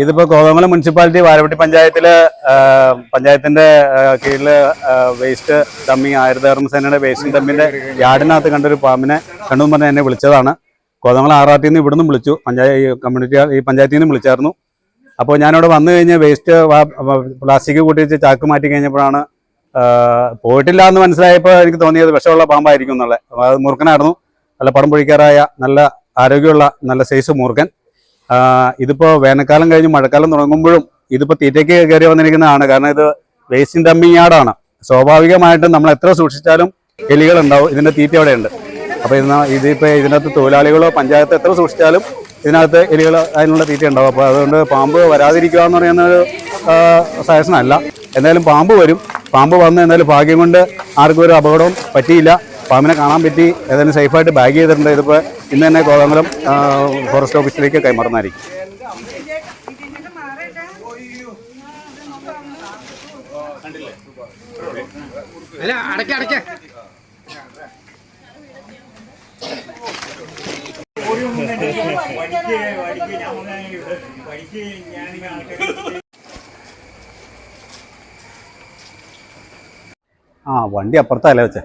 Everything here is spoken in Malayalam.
ഇതിപ്പോ കോതമംഗലം മുനിസിപ്പാലിറ്റി വാരവട്ടി പഞ്ചായത്തിന്റെ കീഴില് വേസ്റ്റ് ഡമ്മിങ് ഹരിതകർമ്മസേനയുടെ വേസ്റ്റ് ഡമ്മിന്റെ യാർഡിനകത്ത് കണ്ടൊരു പാമ്പിനെ കണ്ടെന്ന് പറഞ്ഞ് എന്നെ വിളിച്ചതാണ്. കോതമംഗലം ആറാട്ടിൽ നിന്ന് ഇവിടുന്ന് വിളിച്ചു, ഈ പഞ്ചായത്തിൽ നിന്ന് വിളിച്ചായിരുന്നു. അപ്പോൾ ഞാനിവിടെ വന്നു കഴിഞ്ഞ് വേസ്റ്റ് പ്ലാസ്റ്റിക് കൂട്ടി വെച്ച് ചാക്ക് മാറ്റി കഴിഞ്ഞപ്പോഴാണ് പോയിട്ടില്ല എന്ന് മനസ്സിലായപ്പോൾ എനിക്ക് തോന്നിയത് വിഷമുള്ള പാമ്പായിരിക്കും എന്നുള്ളത്. അത് മൂർഖനായിരുന്നു, നല്ല പടം പൊഴിക്കാറായ നല്ല ആരോഗ്യമുള്ള നല്ല സൈസ് മൂർഖൻ. ഇതിപ്പോൾ വേനൽക്കാലം കഴിഞ്ഞ് മഴക്കാലം തുടങ്ങുമ്പോഴും ഇതിപ്പോൾ തീറ്റയ്ക്ക് കയറി വന്നിരിക്കുന്നതാണ്. കാരണം ഇത് വേസ്റ്റ് ഡമ്പിങ് യാർഡാണ്. സ്വാഭാവികമായിട്ടും നമ്മൾ എത്ര സൂക്ഷിച്ചാലും എലികളുണ്ടാവും. ഇതിൻ്റെ തീറ്റ അവിടെയുണ്ട്. അപ്പോൾ ഇതിപ്പോൾ ഇതിനകത്ത് തൊഴിലാളികളോ പഞ്ചായത്ത് എത്ര സൂക്ഷിച്ചാലും ഇതിനകത്ത് എലികൾ അതിനുള്ള തീറ്റ ഉണ്ടാവും. അപ്പോൾ അതുകൊണ്ട് പാമ്പ് വരാതിരിക്കുക എന്ന് പറയുന്ന ഒരു സജഷൻ അല്ല. എന്തായാലും പാമ്പ് വരും. പാമ്പ് വന്ന് എന്തായാലും ഭാഗ്യം കൊണ്ട് ആർക്കും ഒരു അപകടവും പറ്റിയില്ല. പാമ്പിനെ കാണാൻ പറ്റി. ഏതായാലും സേഫായിട്ട് ബാഗ് ചെയ്തിട്ടുണ്ട്. ഇതിപ്പോൾ ഇന്ന് തന്നെ കോതമംഗലം ഫോറസ്റ്റ് ഓഫീസിലേക്ക് കൈമാറുന്നതായിരിക്കും. വണ്ടി അപ്പുറത്തല്ലേ വെച്ചേ.